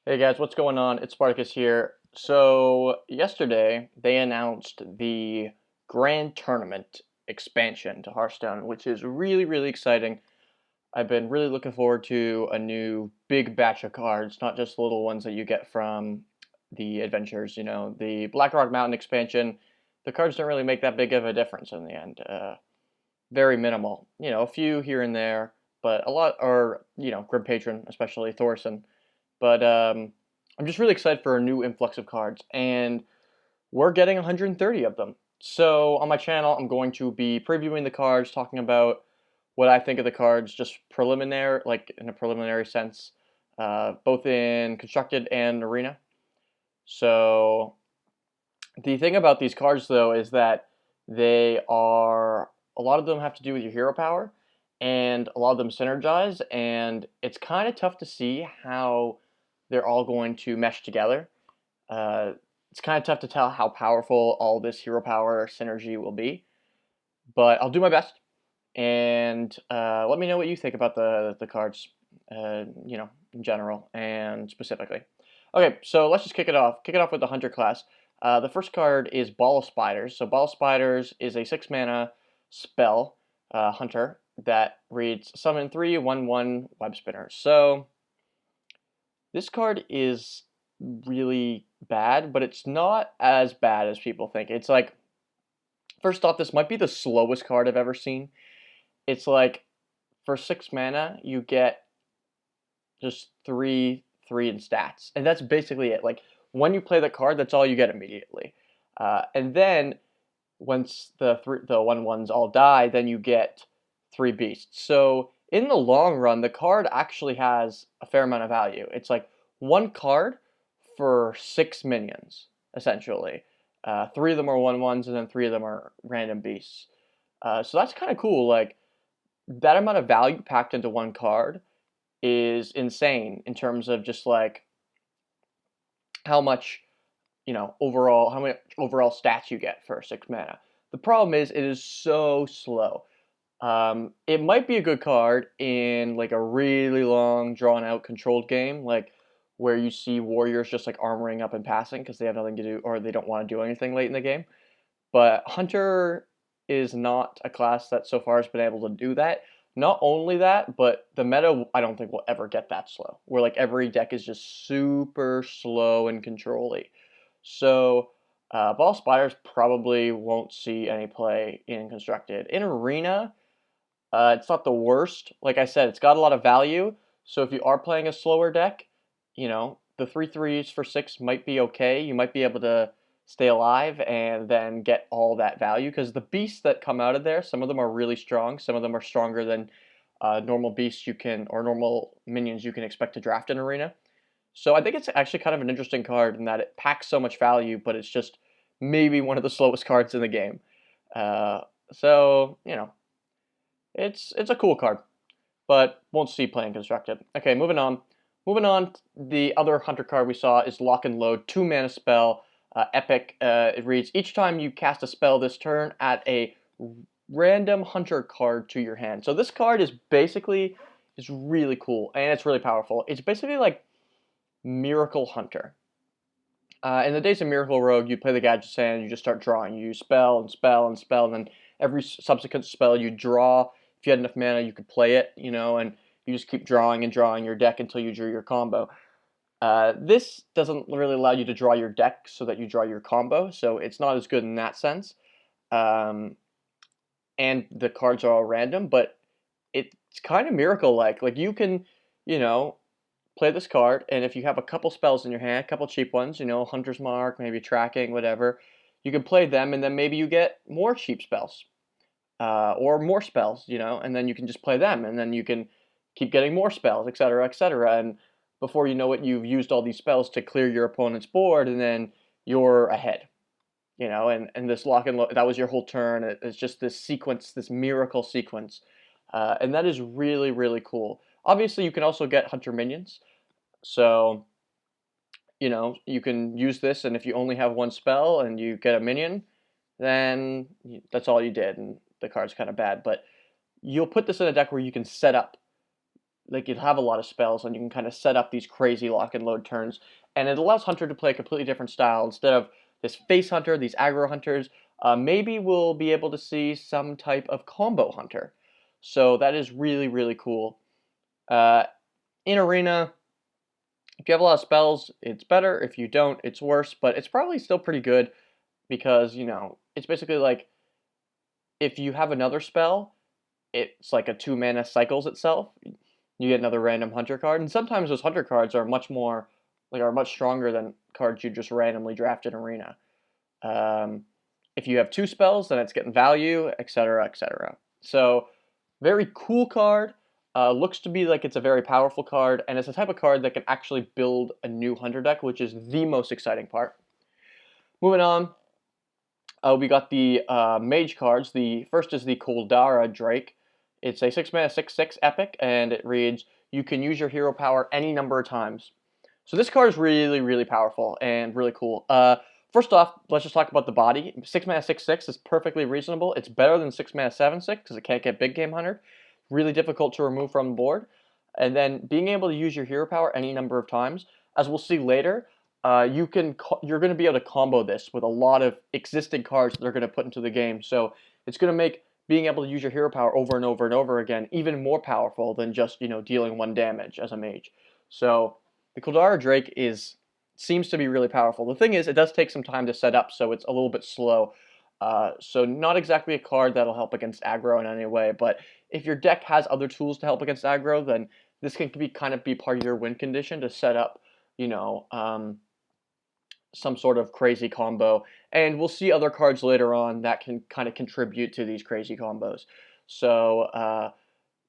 Hey guys, what's going on? It's Spartacus here. So, yesterday they announced the Grand Tournament expansion to Hearthstone, which is really, really exciting. I've been really looking forward to a new big batch of cards, not just little ones that you get from the adventures. The Blackrock Mountain expansion, the cards don't really make that big of a difference in the end. Very minimal. A few here and there, but a lot are, Grim Patron, especially Thorson. But I'm just really excited for a new influx of cards, and we're getting 130 of them. So on my channel, I'm going to be previewing the cards, talking about what I think of the cards, just preliminary, like in a preliminary sense, both in constructed and arena. So the thing about these cards, though, is that a lot of them have to do with your hero power, and a lot of them synergize, and it's kind of tough to see how they're all going to mesh together. Uh, it's kind of tough to tell how powerful all this hero power synergy will be, but I'll do my best. And let me know what you think about the cards, in general and specifically. Okay, so let's just kick it off. Kick it off with the Hunter class. The first card is Ball of Spiders. So Ball of Spiders is a 6 mana spell, Hunter, that reads summon 3/1/1 web spinners. So this card is really bad, but it's not as bad as people think. It's like, first off, this might be the slowest card I've ever seen. It's like, for 6 mana, you get just three in stats, and that's basically it. Like, when you play the card, that's all you get immediately. And then once the 1/1s all die, then you get 3 beasts. So in the long run, the card actually has a fair amount of value. It's like one card for 6 minions, essentially. 3 of them are 1/1s, and then 3 of them are random beasts. So that's kind of cool. Like, that amount of value packed into one card is insane in terms of just like how much how many overall stats you get for 6 mana. The problem is it is so slow. It might be a good card in like a really long, drawn out, controlled game, like where you see warriors just like armoring up and passing because they have nothing to do or they don't want to do anything late in the game. But Hunter is not a class that so far has been able to do that. Not only that, but the meta I don't think will ever get that slow. Where like every deck is just super slow and controlly. So Ball Spiders probably won't see any play in constructed. In arena, it's not the worst. Like I said, it's got a lot of value. So if you are playing a slower deck, the 3/3s for 6 might be okay. You might be able to stay alive and then get all that value because the beasts that come out of there, some of them are really strong. Some of them are stronger than normal beasts you can or normal minions you can expect to draft in arena. So I think it's actually kind of an interesting card in that it packs so much value, but it's just maybe one of the slowest cards in the game. Uh, so it's a cool card, but won't see playing constructed. Okay, moving on. Moving on, the other Hunter card we saw is Lock and Load, 2 mana spell, epic. It reads, each time you cast a spell this turn, add a random Hunter card to your hand. So this card is really cool, and it's really powerful. It's basically like Miracle Hunter. In the days of Miracle Rogue, you play the Gadget Sand, you just start drawing. You use spell and spell and spell, and then every subsequent spell you draw, if you had enough mana, you could play it, and you just keep drawing and drawing your deck until you drew your combo. This doesn't really allow you to draw your deck so that you draw your combo, so it's not as good in that sense. Um, and the cards are all random, but it's kind of miracle-like. Like, you can, you know, play this card, and if you have a couple spells in your hand, a couple cheap ones, Hunter's Mark, maybe Tracking, whatever, you can play them, and then maybe you get more cheap spells, or more spells, and then you can just play them, and then you can keep getting more spells, etc., etc., and before you know it, you've used all these spells to clear your opponent's board, and then you're ahead. And this lock and load, that was your whole turn. It's just this sequence, this miracle sequence, and that is really, really cool. Obviously, you can also get Hunter minions, so, you can use this, and if you only have one spell and you get a minion, then that's all you did, and the card's kind of bad. But you'll put this in a deck where you can set up like you have a lot of spells, and you can kind of set up these crazy lock and load turns, and it allows Hunter to play a completely different style instead of this face Hunter, these aggro Hunters. Maybe we'll be able to see some type of combo Hunter, so that is really really cool. Uh, in Arena, if you have a lot of spells, it's better. If you don't, it's worse, but it's probably still pretty good because it's basically like if you have another spell, it's like a 2 mana cycles itself. You get another random hunter card, and sometimes those hunter cards are much more are much stronger than cards you just randomly draft in Arena. Um, if you have two spells, then it's getting value, etc., etc. So very cool card. Looks to be like it's a very powerful card, and it's a type of card that can actually build a new hunter deck, which is the most exciting part. Moving on, we got the mage cards. The first is the Koldara Drake. It's a 6 mana 6/6 epic, and it reads, you can use your hero power any number of times. So this card is really, really powerful and really cool. First off, let's just talk about the body. 6 mana 6/6 is perfectly reasonable. It's better than 6 mana 7/6 because it can't get big game hunted. Really difficult to remove from the board. And then being able to use your hero power any number of times, as we'll see later, you're going to be able to combo this with a lot of existing cards that they're going to put into the game. So it's going to make being able to use your hero power over and over and over again even more powerful than just dealing 1 damage as a mage. So the Koldara Drake seems to be really powerful. The thing is, it does take some time to set up, so it's a little bit slow. So not exactly a card that'll help against aggro in any way, but if your deck has other tools to help against aggro, then this can kind of be part of your win condition to set up, some sort of crazy combo. And we'll see other cards later on that can kind of contribute to these crazy combos. So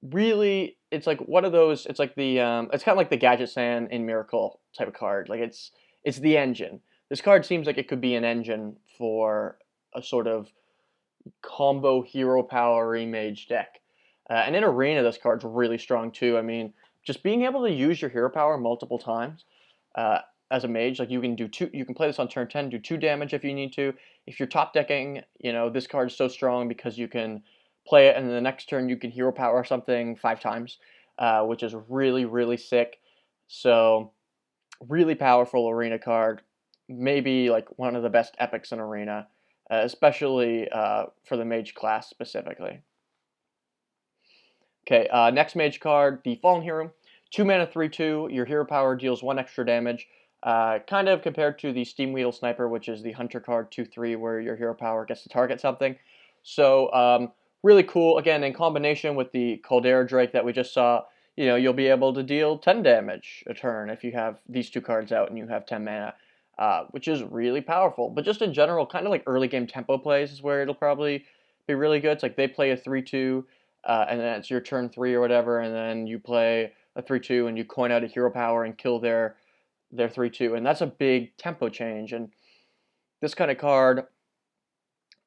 really, it's like one of those. It's like it's kind of like the Gadget Sand in Miracle type of card. Like it's the engine. This card seems like it could be an engine for a sort of combo hero power mage deck. And in Arena, this card's really strong too. I mean, just being able to use your hero power multiple times uh, as a mage, like you can do two. You can play this on turn 10, do 2 damage if you need to. If you're top decking, this card is so strong because you can play it, and then the next turn you can hero power something 5 times, which is really really sick. So really powerful Arena card. Maybe like one of the best epics in Arena, especially for the mage class specifically. Okay, next mage card, the Fallen Hero. 2 mana 3/2, your hero power deals 1 extra damage. Kind of compared to the Steam Wheel Sniper, which is the Hunter card 2/3, where your hero power gets to target something. So, really cool. Again, in combination with the Caldera Drake that we just saw, you'll be able to deal 10 damage a turn if you have these two cards out and you have 10 mana, which is really powerful. But just in general, kind of like early game tempo plays is where it'll probably be really good. It's like they play a 3/2, and then it's your turn 3 or whatever, and then you play a 3/2 and you coin out a hero power and kill their 3/2, and that's a big tempo change. And this kind of card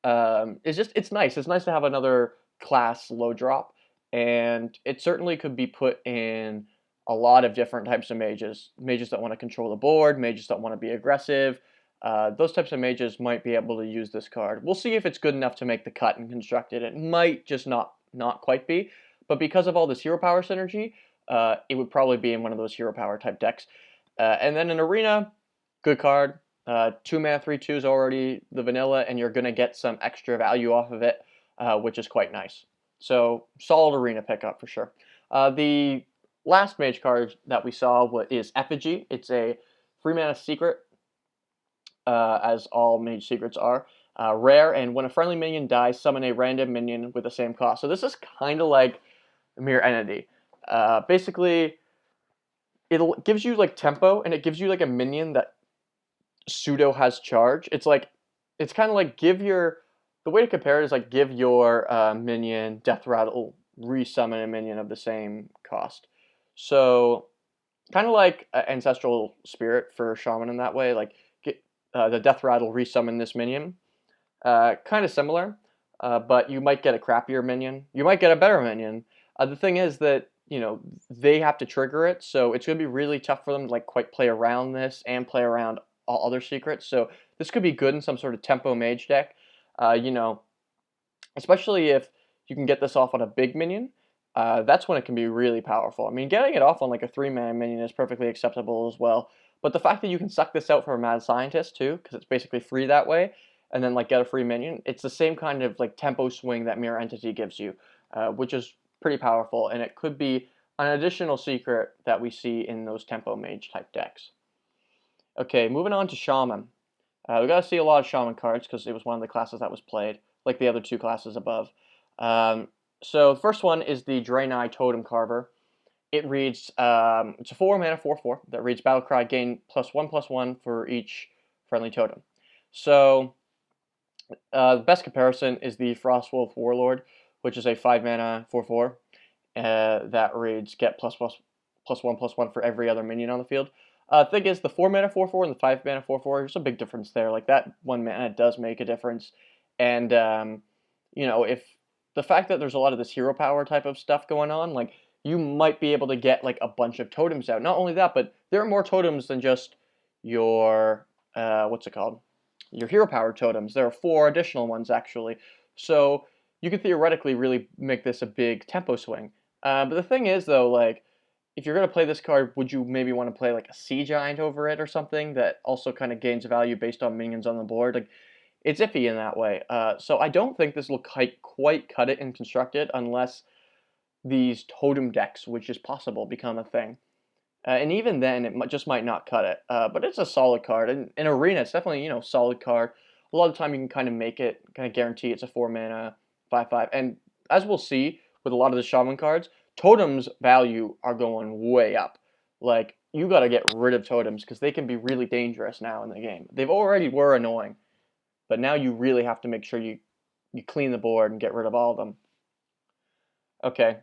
it's nice. It's nice to have another class low drop, and it certainly could be put in a lot of different types of mages. Mages that want to control the board, mages that want to be aggressive. Those types of mages might be able to use this card. We'll see if it's good enough to make the cut and construct it. It might just not quite be, but because of all this hero power synergy, it would probably be in one of those hero power type decks. And then in Arena, good card. 2 mana 3/2 is already the vanilla, and you're going to get some extra value off of it, which is quite nice. So solid Arena pickup for sure. The last mage card that we saw is Effigy. It's a 3 mana secret, as all mage secrets are. Rare, and when a friendly minion dies, summon a random minion with the same cost. So this is kind of like Mirror Entity. Basically, it gives you like tempo, and it gives you like a minion that pseudo has charge. It's kind of like the way to compare it is like give your minion Death Rattle, resummon a minion of the same cost. So kind of like Ancestral Spirit for Shaman in that way. Like get the Death Rattle, resummon this minion. Kind of similar, but you might get a crappier minion. You might get a better minion. The thing is that they have to trigger it, so it's going to be really tough for them to like quite play around this and play around all other secrets. So this could be good in some sort of tempo mage deck. Especially if you can get this off on a big minion. that's when it can be really powerful. I mean, getting it off on like a 3-mana minion is perfectly acceptable as well. But the fact that you can suck this out from a mad scientist too, because it's basically free that way, and then like get a free minion, it's the same kind of like tempo swing that Mirror Entity gives you, which is pretty powerful, and it could be an additional secret that we see in those tempo mage type decks. Okay, moving on to Shaman. We got to see a lot of Shaman cards because it was one of the classes that was played, like the other two classes above. Um, so the first one is the Draenei Totem Carver. It reads, it's a 4-mana 4/4 that reads Battlecry, gain +1/+1 for each friendly totem. So the best comparison is the Frostwolf Warlord, which is a 5-mana 4/4 that reads get +1/+1 for every other minion on the field. Thing is, the 4-mana 4/4 and the 5-mana 4/4, there's a big difference there. Like that 1 mana does make a difference, and if the fact that there's a lot of this hero power type of stuff going on, like you might be able to get like a bunch of totems out. Not only that, but there are more totems than just your what's it called? Your hero power totems. There are 4 additional ones actually. So you could theoretically really make this a big tempo swing. But the thing is, though, like if you're gonna play this card, would you maybe want to play like a Sea Giant over it or something that also kind of gains value based on minions on the board? Like it's iffy in that way. So I don't think this will quite cut it in constructed unless these totem decks, which is possible, become a thing. And even then, it just might not cut it. But it's a solid card. And in Arena, it's definitely, solid card. A lot of the time, you can kind of make it, kind of guarantee it's a 4-mana 5/5. And as we'll see with a lot of the Shaman cards, totems value are going way up. Like, you got to get rid of totems because they can be really dangerous now in the game. They've already were annoying, but now you really have to make sure you clean the board and get rid of all of them. Okay.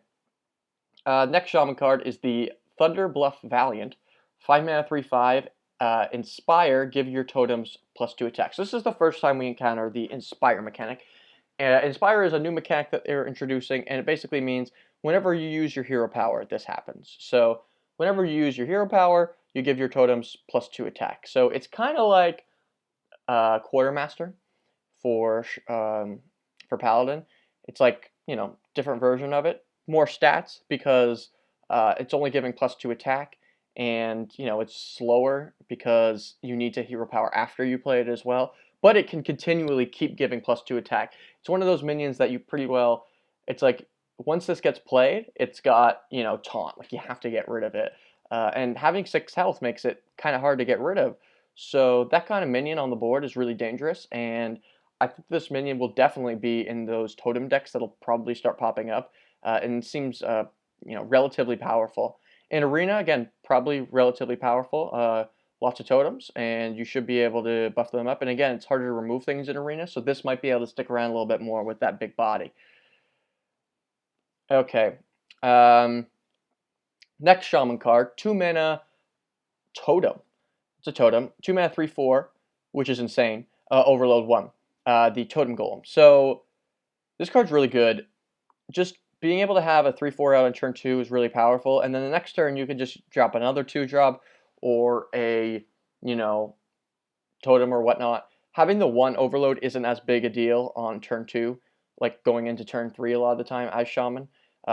Next Shaman card is the Thunder Bluff Valiant. 5-mana 3/5. Inspire, give your totems +2 attack. So this is the first time we encounter the Inspire mechanic. Inspire is a new mechanic that they're introducing, and it basically means whenever you use your hero power, this happens. So whenever you use your hero power, you give your totems +2 attack. So it's kind of like Quartermaster for Paladin. It's like different version of it, more stats because it's only giving +2 attack, and it's slower because you need to hero power after you play it as well. But it can continually keep giving +2 attack. It's one of those minions that you pretty well. It's like once this gets played, it's got taunt. Like you have to get rid of it, and having 6 health makes it kind of hard to get rid of. So that kind of minion on the board is really dangerous, and I think this minion will definitely be in those totem decks that'll probably start popping up, and seems relatively powerful. In Arena, again, probably relatively powerful. Lots of totems, and you should be able to buff them up. And again, it's harder to remove things in Arena, so this might be able to stick around a little bit more with that big body. Okay. Next Shaman card, 2-mana Totem. It's a totem, 2-mana 3/4, which is insane. Overload 1, the Totem Golem. So this card's really good. Just being able to have a 3/4 out on turn 2 is really powerful, and then the next turn you can just drop another 2-drop or a totem or whatnot. Having the 1 overload isn't as big a deal on turn 2, like going into turn 3 a lot of the time as Shaman.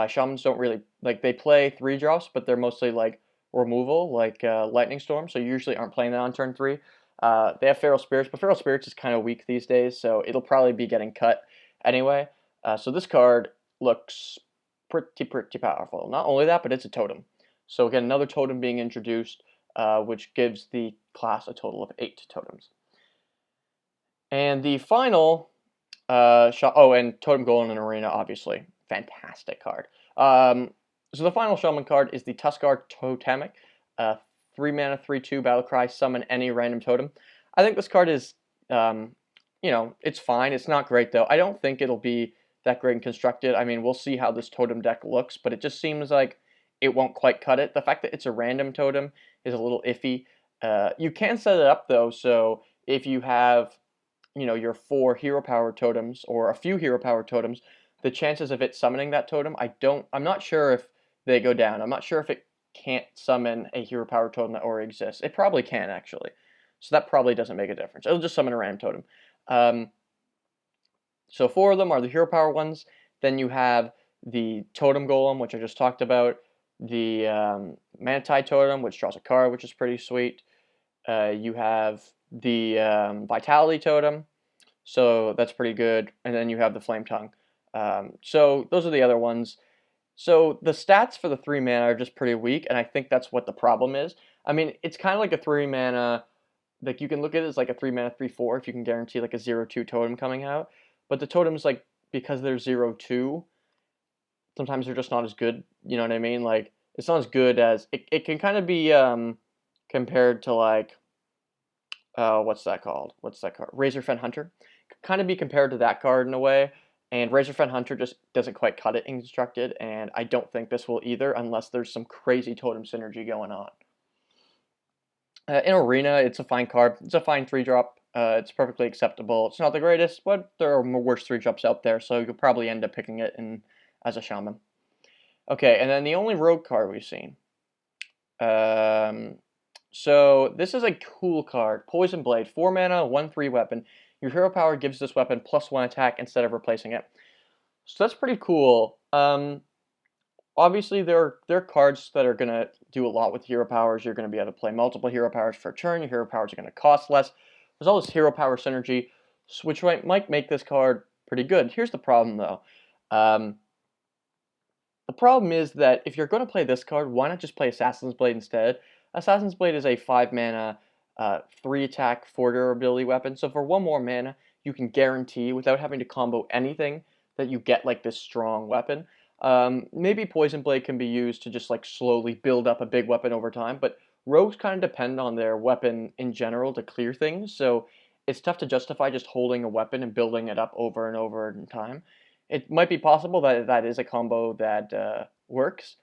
Shamans don't really like, they play 3-drops, but they're mostly like removal, like Lightning Storm. So you usually aren't playing that on turn 3. They have Feral Spirits, but Feral Spirits is kind of weak these days, so it'll probably be getting cut anyway. So this card looks pretty powerful. Not only that, but it's a totem. So again, another totem being introduced, which gives the class a total of 8 totems. And the final and Totem Golem in Arena, obviously. Fantastic card. So the final Shaman card is the Tuskar Totemic. 3-mana 3/2 Battlecry, summon any random totem. I think this card is, it's fine. It's not great, though. I don't think it'll be that great and constructed. I mean, we'll see how this totem deck looks, but it just seems like it won't quite cut it. The fact that it's a random totem is a little iffy. You can set it up, though, so if you have your 4 hero power totems or a few hero power totems, the chances of it summoning that totem, I'm not sure if they go down. I'm not sure if it can't summon a hero power totem that already exists. It probably can, actually. So that probably doesn't make a difference. It'll just summon a random totem. So 4 of them are the hero power ones. Then you have the Totem Golem, which I just talked about, the Manti Totem, which draws a card, which is pretty sweet. You have the Vitality Totem, so that's pretty good, and then you have the Flame Tongue. So those are the other ones. So the stats for the 3 mana are just pretty weak, and I think that's what the problem is. I mean, it's kind of like a 3 mana. Like you can look at it as like a 3 mana 3/4 if you can guarantee like a 0/2 totem coming out. But the totems like because they're 0/2, sometimes they're just not as good. You know what I mean? Like it's not as good as it can kind of be compared to like what's that called? What's that card? Razorfen Hunter. Kind of be compared to that card in a way. And Razorfen Hunter just doesn't quite cut it in constructed, and I don't think this will either unless there's some crazy totem synergy going on. In Arena, it's a fine card. It's a fine 3-drop. It's perfectly acceptable. It's not the greatest, but there are worse 3-drops out there, so you'll probably end up picking it as a Shaman. Okay, and then the only rogue card we've seen. So this is a cool card. Poison Blade, 4 mana, 1/3 weapon. Your hero power gives this weapon +1 attack instead of replacing it. So that's pretty cool. Obviously, there are cards that are going to do a lot with hero powers. You're going to be able to play multiple hero powers for a turn. Your hero powers are going to cost less. There's all this hero power synergy, which might make this card pretty good. Here's the problem, though. The problem is that if you're going to play this card, why not just play Assassin's Blade instead? Assassin's Blade is a 5 mana, 3 attack, 4 durability weapon. So for 1 more mana, you can guarantee, without having to combo anything, that you get like this strong weapon. Maybe Poison Blade can be used to just like slowly build up a big weapon over time, but rogues kind of depend on their weapon in general to clear things, so it's tough to justify just holding a weapon and building it up over and over in time. It might be possible that that is a combo that works,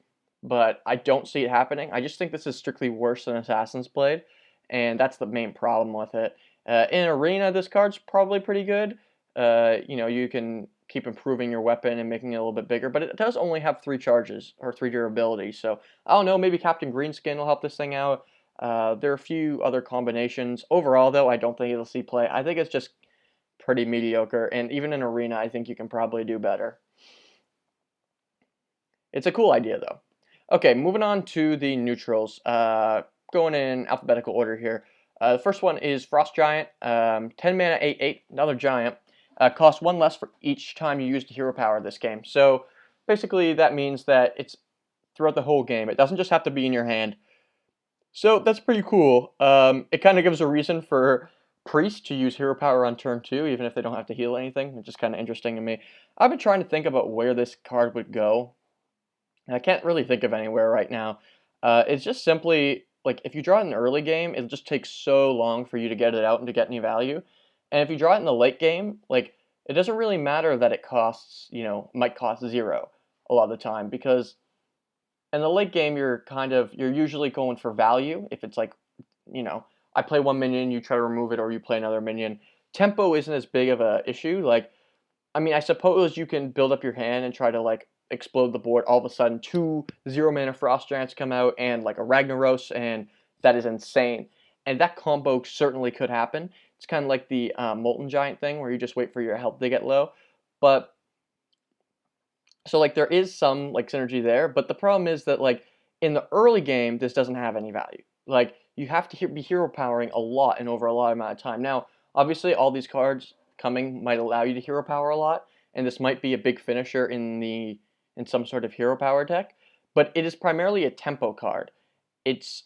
but I don't see it happening. I just think this is strictly worse than Assassin's Blade, and that's the main problem with it. In Arena, this card's probably pretty good. You can keep improving your weapon and making it a little bit bigger, but it does only have 3 charges or 3 durability. So I don't know, maybe Captain Greenskin will help this thing out. There are a few other combinations. Overall, though, I don't think it'll see play. I think it's just pretty mediocre, and even in Arena, I think you can probably do better. It's a cool idea, though. Okay, moving on to the neutrals. Going in alphabetical order here. The first one is Frost Giant, 10 mana, 8/8, another giant. Costs 1 less for each time you use the hero power this game. So basically, that means that it's throughout the whole game. It doesn't just have to be in your hand. So that's pretty cool. It kind of gives a reason for Priest to use hero power on turn 2, even if they don't have to heal anything, which is kind of interesting to me. I've been trying to think about where this card would go. I can't really think of anywhere right now. It's just simply like if you draw it in the early game, it just takes so long for you to get it out and to get any value. And if you draw it in the late game, like it doesn't really matter that it costs, might cost 0 a lot of the time because in the late game you're usually going for value. If it's like, I play 1 minion, you try to remove it, or you play another minion. Tempo isn't as big of a issue. Like, I mean, I suppose you can build up your hand and try to like explode the board. All of a sudden, 2 0 mana Frost Giants come out and like a Ragnaros, and that is insane. And that combo certainly could happen. It's kind of like the Molten Giant thing where you just wait for your health to get low. But so like there is some like synergy there, but the problem is that like in the early game, this doesn't have any value. Like you have to be hero powering a lot and over a lot amount of time. Now, obviously, all these cards coming might allow you to hero power a lot, and this might be a big finisher in some sort of hero power deck. But it is primarily a tempo card. It's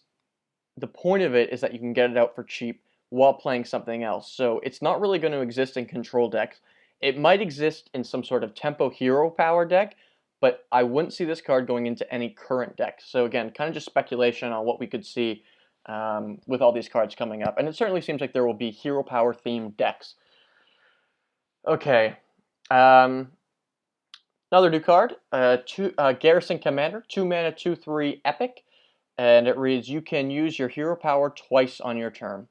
the point of it is that you can get it out for cheap while playing something else. So it's not really going to exist in control decks. It might exist in some sort of tempo hero power deck, but I wouldn't see this card going into any current deck. So again, kind of just speculation on what we could see with all these cards coming up. And it certainly seems like there will be hero power themed decks. Okay. Another new card, Garrison Commander, 2 mana, 2/3 epic. And it reads, you can use your hero power twice on your turn.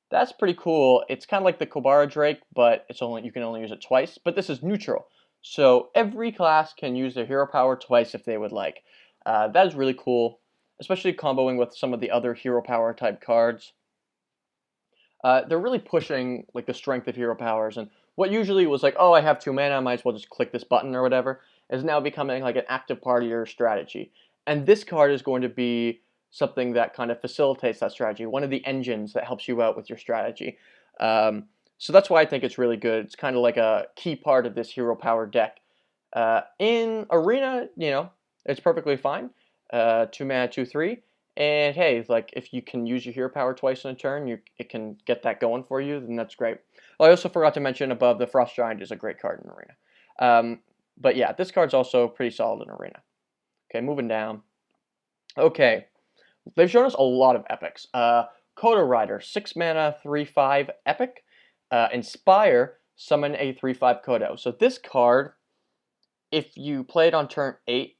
That's pretty cool. It's kind of like the Kobara Drake, but you can only use it twice. But this is neutral, so every class can use their hero power twice if they would like. That is really cool, especially comboing with some of the other hero power type cards. They're really pushing like the strength of hero powers, and what usually was like, oh, I have 2 mana, I might as well just click this button or whatever. is now becoming like an active part of your strategy. And this card is going to be something that kind of facilitates that strategy, one of the engines that helps you out with your strategy. Um, so that's why I think it's really good. It's kind of like a key part of this hero power deck. In Arena, it's perfectly fine. 2 mana, 2/3. And hey, like if you can use your hero power twice in a turn, it can get that going for you, then that's great. I also forgot to mention above, the Frost Giant is a great card in Arena. But yeah, this card's also pretty solid in Arena. Okay, moving down. Okay, they've shown us a lot of epics. Kodo Rider, 6 mana, 3/5 epic. Inspire, summon a 3/5 Kodo. So this card, if you play it on turn 8,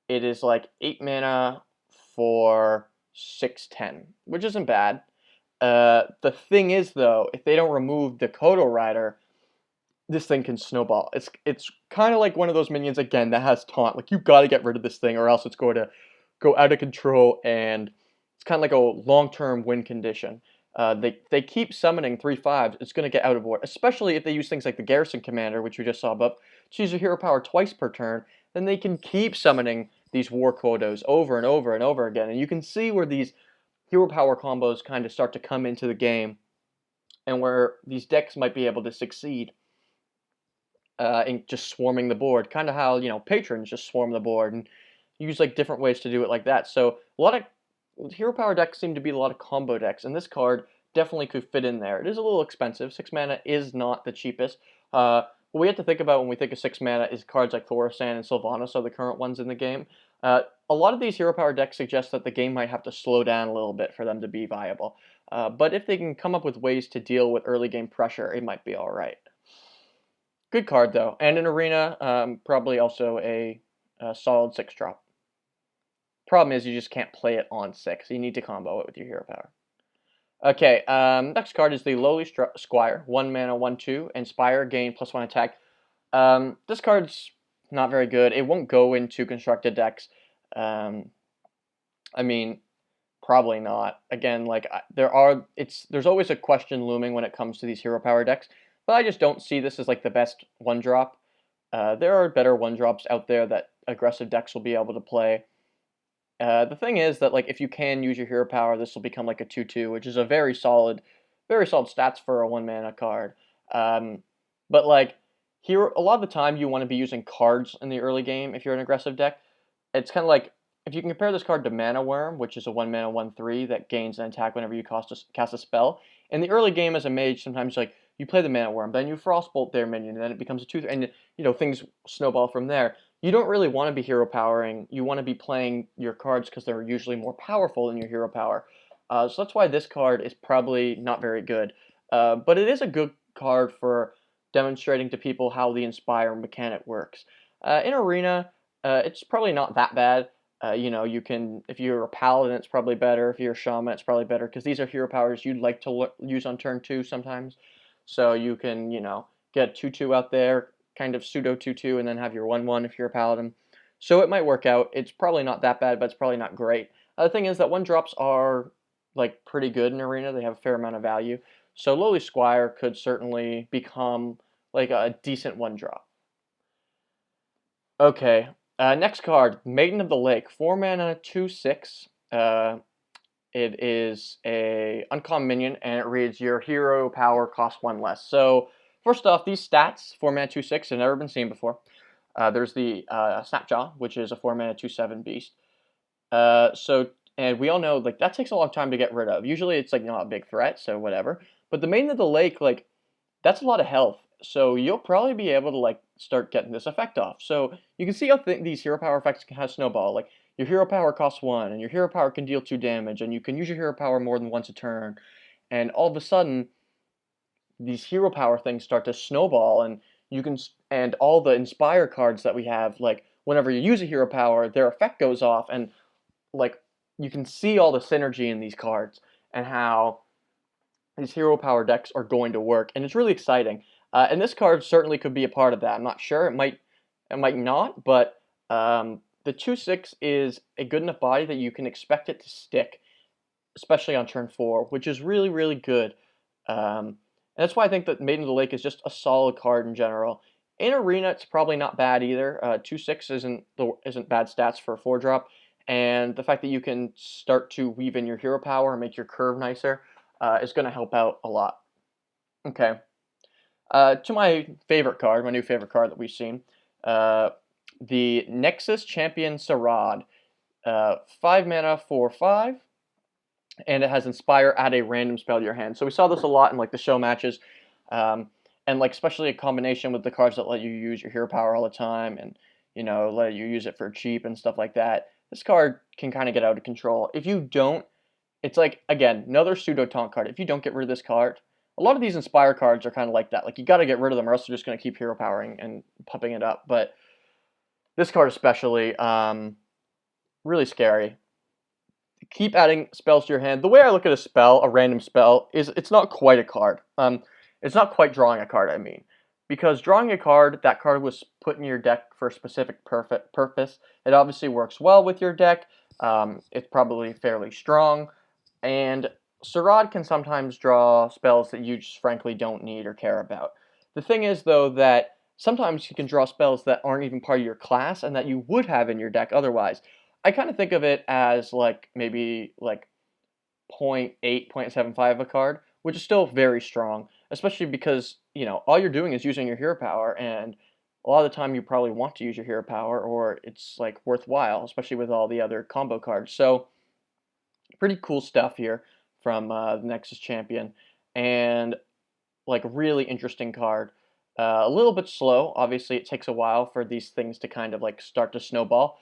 it is like 8 mana for 6/10, which isn't bad. The thing is, though, if they don't remove the Kodo Rider, this thing can snowball. It's kind of like one of those minions again that has taunt. Like you got to get rid of this thing, or else it's going to go out of control, and it's kind of like a long-term win condition. They keep summoning 3/5s. It's going to get out of order, especially if they use things like the Garrison Commander, which we just saw above. To use your hero power twice per turn, then they can keep summoning these War Kodos over and over and over again, and you can see where these hero power combos kind of start to come into the game, and where these decks might be able to succeed in just swarming the board, kind of how patrons just swarm the board, and use like different ways to do it like that. So a lot of hero power decks seem to be a lot of combo decks, and this card definitely could fit in there. It is a little expensive. 6 mana is not the cheapest. What we have to think about when we think of 6 mana is cards like Thaurissan and Sylvanas are the current ones in the game. A lot of these hero power decks suggest that the game might have to slow down a little bit for them to be viable. But if they can come up with ways to deal with early game pressure, it might be all right. Good card though, and in Arena, probably also a solid 6 drop. Problem is, you just can't play it on 6. You need to combo it with your hero power. Okay, next card is the Lowly Squire. 1 mana, 1/2. Inspire, gain +1 attack. This card's not very good. It won't go into constructed decks. I mean, probably not. Again, like there's always a question looming when it comes to these hero power decks, but I just don't see this as like the best 1-drop. There are better 1-drops out there that aggressive decks will be able to play. The thing is that like if you can use your hero power, this will become like a 2/2, which is a very solid stats for a 1 mana card. But like here, a lot of the time you want to be using cards in the early game if you're an aggressive deck. It's kind of like if you can compare this card to Mana Worm, which is a 1 mana 1/3 that gains an attack whenever you cast a spell. In the early game as a mage, sometimes like you play the Mana Worm, then you Frostbolt their minion, and then it becomes a 2/3, and things snowball from there. You don't really want to be hero powering. You want to be playing your cards because they're usually more powerful than your hero power. So that's why this card is probably not very good. But it is a good card for demonstrating to people how the Inspire mechanic works. In Arena, it's probably not that bad. You can, if you're a Paladin, it's probably better. If you're a Shaman, it's probably better because these are hero powers you'd like to use on turn 2 sometimes. So you can, get 2/2 out there, kind of pseudo 2/2, and then have your 1/1 if you're a Paladin. So it might work out. It's probably not that bad, but it's probably not great. The thing is that 1-drops are like pretty good in Arena. They have a fair amount of value. So Lowly Squire could certainly become like a decent 1-drop. Okay, next card, Maiden of the Lake. 4 mana, 2/6. It is a uncommon minion, and it reads your hero power costs 1 less. So first off, these stats, 4 mana, 2/6, have never been seen before. There's the Snapjaw, which is a 4 mana, 2/7 beast. And we all know like that takes a long time to get rid of. Usually it's like not a big threat, so whatever. But the Maiden of the Lake, like that's a lot of health. So you'll probably be able to like start getting this effect off. So you can see how these hero power effects can have snowball. Like your hero power costs 1, and your hero power can deal 2 damage, and you can use your hero power more than once a turn. And all of a sudden, these hero power things start to snowball, and and all the Inspire cards that we have, like whenever you use a hero power, their effect goes off, and like you can see all the synergy in these cards and how these hero power decks are going to work, and it's really exciting. And this card certainly could be a part of that. I'm not sure. It might not, but the 2/6 is a good enough body that you can expect it to stick, especially on turn 4, which is really, really good. And that's why I think that Maiden of the Lake is just a solid card in general. In Arena, it's probably not bad either. 2/6 isn't bad stats for a 4-drop, and the fact that you can start to weave in your hero power and make your curve nicer is going to help out a lot. Okay, to my favorite card, my new favorite card that we've seen, uh, the Nexus Champion Sarad. 5 mana for 5, and it has Inspire, add a random spell to your hand. So we saw this a lot in like the show matches, and like especially a combination with the cards that let you use your hero power all the time, and let you use it for cheap and stuff like that. This card can kind of get out of control. If you don't, it's like again another pseudo taunt card. If you don't get rid of this card, a lot of these Inspire cards are kind of like that. Like you got to get rid of them, or else they're just going to keep hero powering and pumping it up. But this card especially, really scary. Keep adding spells to your hand. The way I look at a spell, a random spell, is it's not quite a card. It's not quite drawing a card, I mean. Because drawing a card, that card was put in your deck for a specific purpose. It obviously works well with your deck. It's probably fairly strong. And Sarad can sometimes draw spells that you just frankly don't need or care about. The thing is, though, that sometimes you can draw spells that aren't even part of your class and that you would have in your deck otherwise. I kind of think of it as like maybe like 0.8, 0.75 a card, which is still very strong, especially because, all you're doing is using your hero power, and a lot of the time you probably want to use your hero power, or it's like worthwhile, especially with all the other combo cards. So, pretty cool stuff here from the Nexus Champion, and like really interesting card. A little bit slow. Obviously, it takes a while for these things to kind of like start to snowball.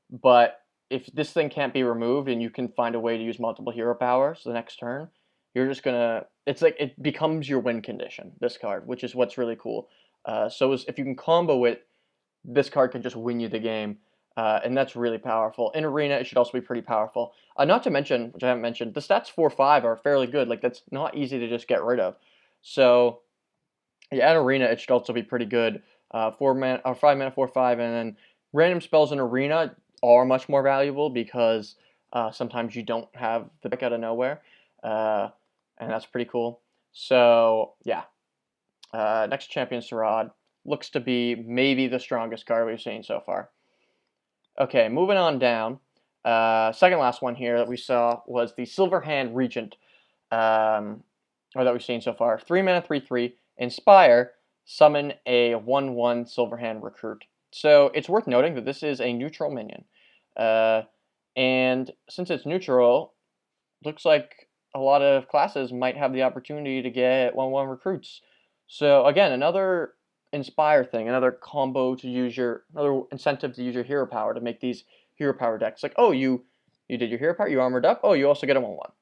But if this thing can't be removed and you can find a way to use multiple hero powers the next turn, you're just gonna. It's like it becomes your win condition. This card, which is what's really cool. If you can combo it, this card can just win you the game, and that's really powerful. In Arena, it should also be pretty powerful. Not to mention, which I haven't mentioned, the stats 4/5 are fairly good. Like that's not easy to just get rid of. So yeah, in Arena, it should also be pretty good. 4 mana or 5 mana 4/5, and then random spells in Arena are much more valuable because sometimes you don't have the pick out of nowhere, uh, and that's pretty cool. So yeah, next champion Sarad looks to be maybe the strongest card we've seen so far. Okay, moving on down. Second last one here that we saw was the Silverhand Regent, or that we've seen so far. 3 mana 3/3. Inspire. Summon a 1/1 Silverhand Recruit. So it's worth noting that this is a neutral minion, uh, and since it's neutral, looks like a lot of classes might have the opportunity to get 1/1 recruits. So again, another Inspire thing, another combo to use another incentive to use your hero power to make these hero power decks. Like, oh, you did your hero power, you armored up. Oh, you also get a 1/1.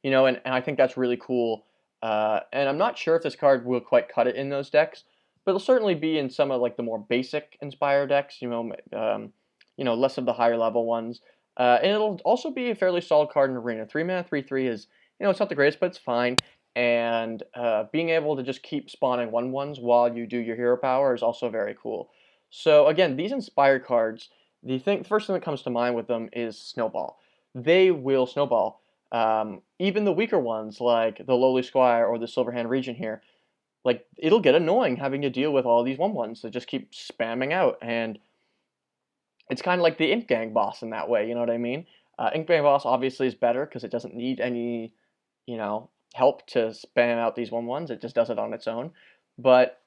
And I think that's really cool. And I'm not sure if this card will quite cut it in those decks, but it'll certainly be in some of like the more basic Inspire decks. Less of the higher level ones. And it'll also be a fairly solid card in Arena. 3 mana 3/3 is it's not the greatest, but it's fine. And being able to just keep spawning 1/1s while you do your hero power is also very cool. So again, these Inspire cards, the first thing that comes to mind with them is Snowball. They will snowball. Even the weaker ones, like the Lowly Squire or the Silverhand Regent here, like it'll get annoying having to deal with all these 1/1s that just keep spamming out, and it's kind of like the Ink Gang boss in that way. You know what I mean? Ink Gang boss obviously is better because it doesn't need any, help to spam out these 1/1s. It just does it on its own, but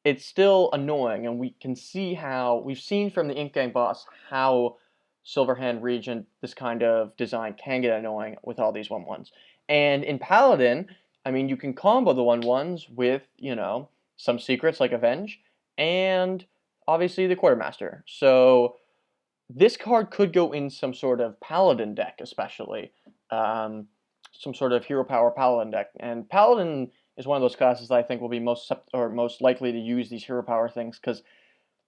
it's still annoying, and we can see how we've seen from the Ink Gang boss how Silverhand Regent, this kind of design can get annoying with all these 1/1s. And in Paladin, I mean, you can combo the 1/1s with, some secrets like Avenge, and obviously the Quartermaster. So this card could go in some sort of Paladin deck, especially. Um, some sort of hero power Paladin deck. And Paladin is one of those classes that I think will be most likely to use these hero power things because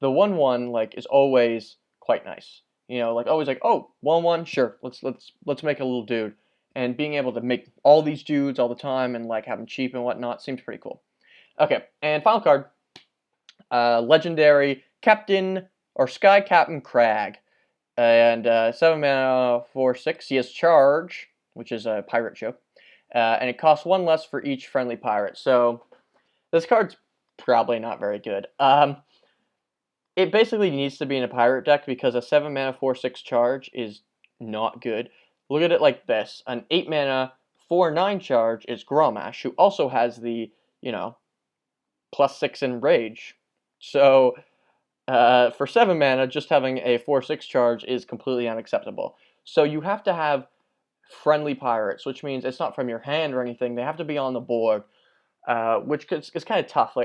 the 1/1 like is always quite nice. Like always like, oh, 1/1, sure, let's make a little dude. And being able to make all these dudes all the time and like have them cheap and whatnot seems pretty cool. Okay, and final card, legendary Captain or Sky Captain Crag, and 7 mana 4/6. He has charge, which is a pirate joke, and it costs 1 less for each friendly pirate. So this card's probably not very good. it basically needs to be in a pirate deck because a 7 mana 4/6 charge is not good. Look at it like this: an 8 mana 4/9 charge is Grommash, who also has the you know +6 in rage. So for 7 mana, just having a 4/6 charge is completely unacceptable. So you have to have friendly pirates, which means it's not from your hand or anything. They have to be on the board, which is kind of tough.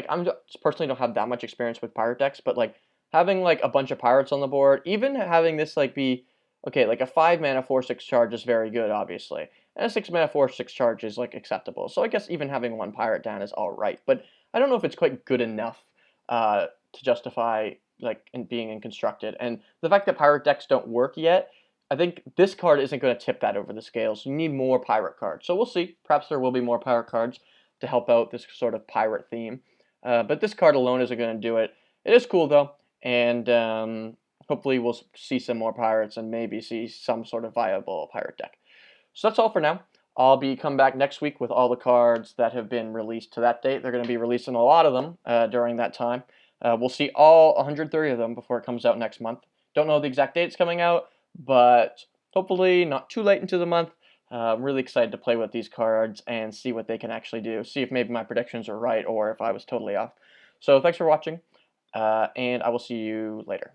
I'm personally don't have that much experience with pirate decks, but like having like a bunch of pirates on the board, even having this like be okay, like a 5 mana 4/6 charge is very good, obviously, and a 6 mana 4/6 charge is like acceptable. So I guess even having one pirate down is all right, but I don't know if it's quite good enough to justify like in being in constructed. And the fact that pirate decks don't work yet, I think this card isn't going to tip that over the scales. You need more pirate cards. So we'll see. Perhaps there will be more pirate cards to help out this sort of pirate theme. But this card alone isn't going to do it. It is cool though, and hopefully we'll see some more pirates and maybe see some sort of viable pirate deck. So that's all for now. I'll be coming back next week with all the cards that have been released to that date. They're going to be releasing a lot of them during that time. We'll see all 130 of them before it comes out next month. Don't know the exact date it's coming out, but hopefully not too late into the month. I'm really excited to play with these cards and see what they can actually do. See if maybe my predictions are right or if I was totally off. So thanks for watching, and I will see you later.